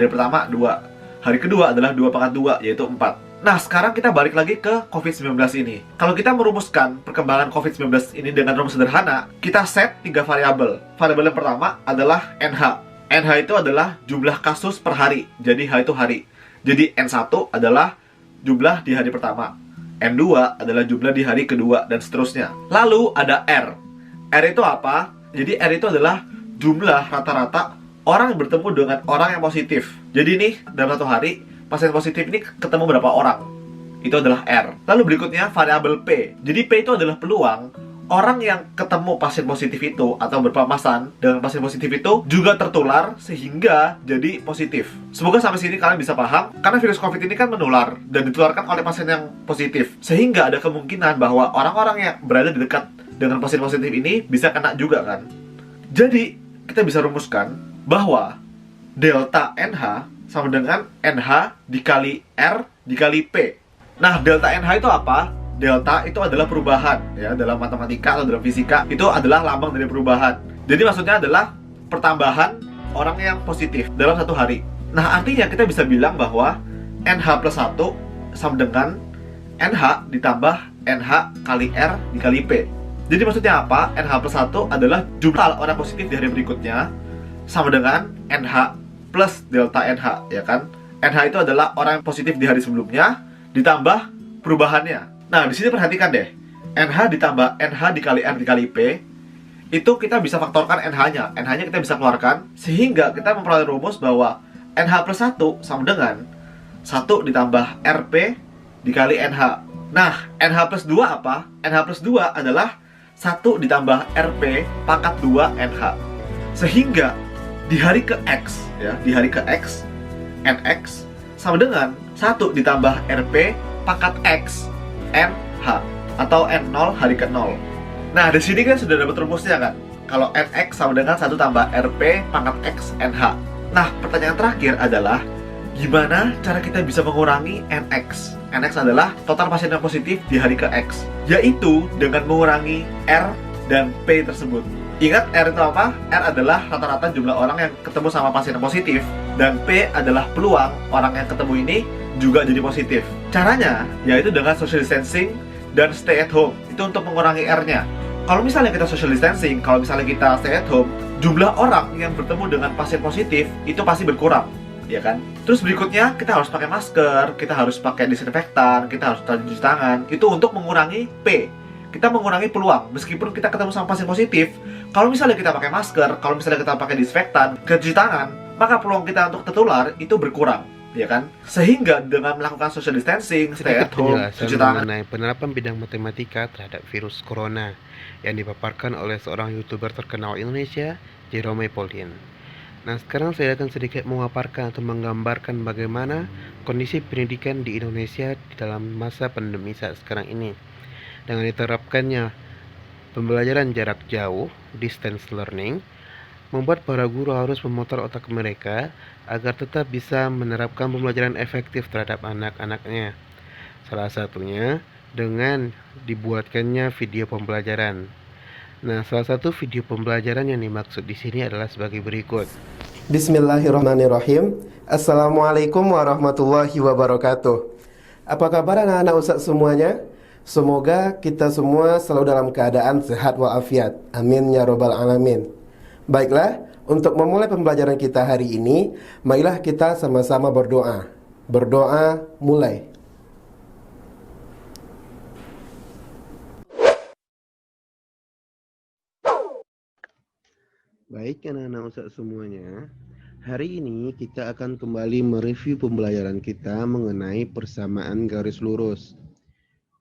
hari pertama 2. Hari kedua adalah 2 pangkat 2, yaitu 4. Nah, sekarang kita balik lagi ke COVID-19 ini. Kalau kita merumuskan perkembangan COVID-19 ini dengan rumus sederhana, kita set 3 variabel. Variabel yang pertama adalah NH. NH itu adalah jumlah kasus per hari. Jadi H itu hari. Jadi N1 adalah jumlah di hari pertama. N2 adalah jumlah di hari kedua, dan seterusnya. Lalu ada R. R itu apa? Jadi R itu adalah jumlah rata-rata orang yang bertemu dengan orang yang positif. Jadi nih, dalam satu hari, pasien positif ini ketemu berapa orang? Itu adalah R. Lalu berikutnya variabel P. Jadi P itu adalah peluang orang yang ketemu pasien positif itu atau berpapasan dengan pasien positif itu juga tertular sehingga jadi positif. Semoga sampai sini kalian bisa paham, karena virus COVID ini kan menular dan ditularkan oleh pasien yang positif. Sehingga ada kemungkinan bahwa orang-orang yang berada di dekat dengan pasien positif ini bisa kena juga kan. Jadi, kita bisa rumuskan bahwa delta NH sama dengan NH dikali R dikali P. Nah, delta NH itu apa? Delta itu adalah perubahan, ya, dalam matematika atau dalam fisika itu adalah lambang dari perubahan. Jadi maksudnya adalah pertambahan orang yang positif dalam satu hari. Nah, artinya kita bisa bilang bahwa NH plus 1 sama dengan NH ditambah NH kali R dikali P. Jadi maksudnya apa? NH plus 1 adalah jumlah orang positif di hari berikutnya sama dengan NH plus delta NH, ya kan? NH itu adalah orang yang positif di hari sebelumnya ditambah perubahannya. Nah, di sini perhatikan deh. NH ditambah NH dikali R dikali P, itu kita bisa faktorkan NH-nya. NH-nya kita bisa keluarkan sehingga kita memperoleh rumus bahwa NH plus 1 sama dengan 1 ditambah RP dikali NH. Nah, NH plus 2 apa? NH plus 2 adalah 1 ditambah RP pangkat 2 NH. Sehingga di hari ke X, ya, di hari ke X, NX sama dengan 1 ditambah RP pangkat X NH atau N0 hari ke 0. Nah, di sini kan sudah dapat rumusnya kan? Kalau NX sama dengan 1 tambah RP pangkat X NH. Nah, pertanyaan terakhir adalah gimana cara kita bisa mengurangi NX? NX adalah total pasien yang positif di hari ke X, yaitu dengan mengurangi R dan P tersebut. Ingat, R itu apa? R adalah rata-rata jumlah orang yang ketemu sama pasien yang positif, dan P adalah peluang orang yang ketemu ini juga jadi positif. Caranya yaitu dengan social distancing dan stay at home. Itu untuk mengurangi R-nya. Kalau misalnya kita social distancing, kalau misalnya kita stay at home, jumlah orang yang bertemu dengan pasien positif itu pasti berkurang, ya kan? Terus berikutnya, kita harus pakai masker, kita harus pakai disinfektan, kita harus cuci tangan. Itu untuk mengurangi P. Kita mengurangi peluang. Meskipun kita ketemu sama pasien positif, kalau misalnya kita pakai masker, kalau misalnya kita pakai disinfektan, kita cuci tangan, maka peluang kita untuk tertular itu berkurang, ya kan? Sehingga dengan melakukan social distancing, stay at home, cuci tangan, mengenai penerapan bidang matematika terhadap virus corona yang dipaparkan oleh seorang YouTuber terkenal Indonesia, Jerome Pauline. Nah, sekarang saya akan sedikit memaparkan atau menggambarkan bagaimana kondisi pendidikan di Indonesia di dalam masa pandemi saat sekarang ini. Dengan diterapkannya pembelajaran jarak jauh, distance learning, membuat para guru harus memutar otak mereka agar tetap bisa menerapkan pembelajaran efektif terhadap anak-anaknya. Salah satunya dengan dibuatkannya video pembelajaran. Nah, salah satu video pembelajaran yang dimaksud di sini adalah sebagai berikut. Bismillahirrahmanirrahim. Assalamualaikum warahmatullahi wabarakatuh. Apa kabar anak-anak Ustadz semuanya? Semoga kita semua selalu dalam keadaan sehat walafiat. Amin ya robbal alamin. Baiklah, untuk memulai pembelajaran kita hari ini, marilah kita sama-sama berdoa. Berdoa mulai. Baik anak-anak Ustadz semuanya, hari ini kita akan kembali mereview pembelajaran kita mengenai persamaan garis lurus.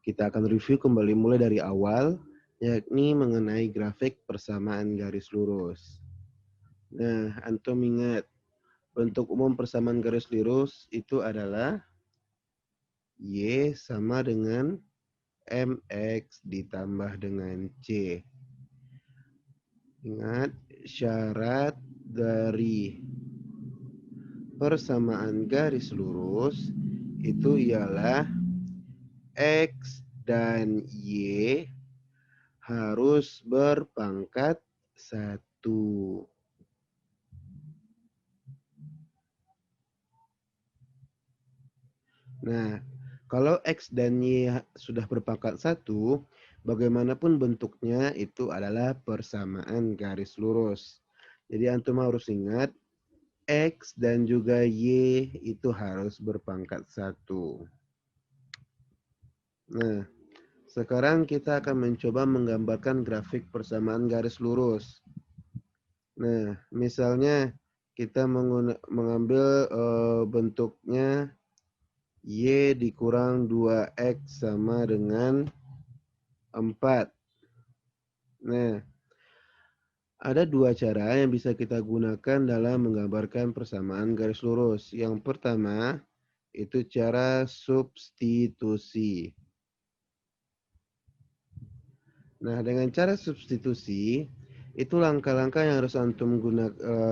Kita akan review kembali mulai dari awal, yakni mengenai grafik persamaan garis lurus. Nah, antum ingat, bentuk umum persamaan garis lurus itu adalah Y sama dengan MX ditambah dengan C. Ingat, syarat dari persamaan garis lurus itu ialah X dan Y harus berpangkat 1. Nah, kalau X dan Y sudah berpangkat 1, bagaimanapun bentuknya itu adalah persamaan garis lurus. Jadi antum harus ingat X dan juga Y itu harus berpangkat 1. Nah, sekarang kita akan mencoba menggambarkan grafik persamaan garis lurus. Nah, misalnya kita mengambil bentuknya Y dikurang 2X sama dengan 4. Nah, ada dua cara yang bisa kita gunakan dalam menggambarkan persamaan garis lurus. Yang pertama, itu cara substitusi. Nah, dengan cara substitusi, itu langkah-langkah yang harus antum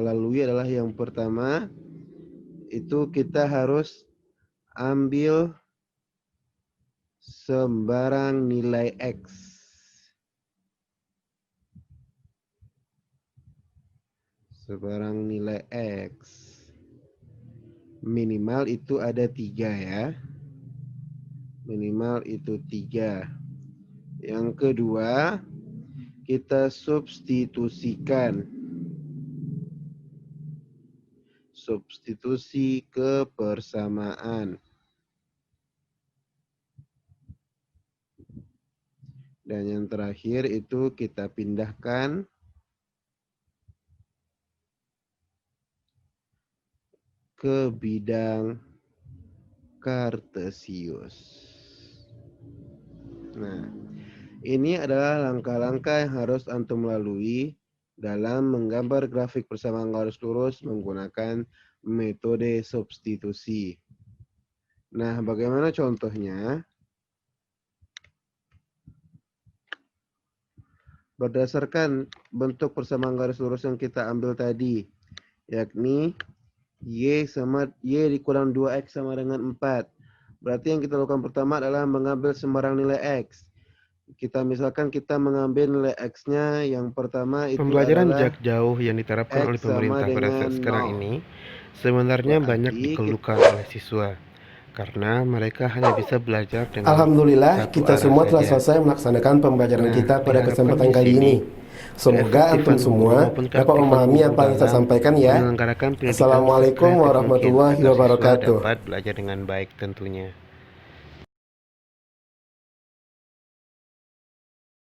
lalui adalah yang pertama, itu kita harus ambil sembarang nilai X. Sembarang nilai X. Minimal itu ada 3 ya. Minimal itu 3. Yang kedua, kita substitusikan. Substitusi ke persamaan. Dan yang terakhir itu kita pindahkan ke bidang kartesius. Nah, ini adalah langkah-langkah yang harus antum lalui dalam menggambar grafik persamaan garis lurus menggunakan metode substitusi. Nah, bagaimana contohnya? Berdasarkan bentuk persamaan garis lurus yang kita ambil tadi, yakni Y dikurang 2X sama dengan 4. Berarti yang kita lakukan pertama adalah mengambil sembarang nilai X. Misalkan kita mengambil nilai X-nya yang pertama itu Pembelajaran adalah jarak jauh yang diterapkan oleh X sama pemerintah pada saat dengan sekarang 0. ini sebenarnya banyak Berarti dikeluhkan oleh siswa karena mereka hanya bisa belajar dengan Alhamdulillah, satu kita arah semua telah saja. selesai melaksanakan pembelajaran Nah, kita pada diharapkan kesempatan di kali sini ini. Semoga keefektifan antum guru semua maupun dapat keaktifan memahami guru apa yang saya dalam sampaikan ya. menyelenggarakan pendidikan Assalamualaikum sesuai dengan warahmatullahi mungkin agar siswa wabarakatuh. dapat belajar dengan baik tentunya.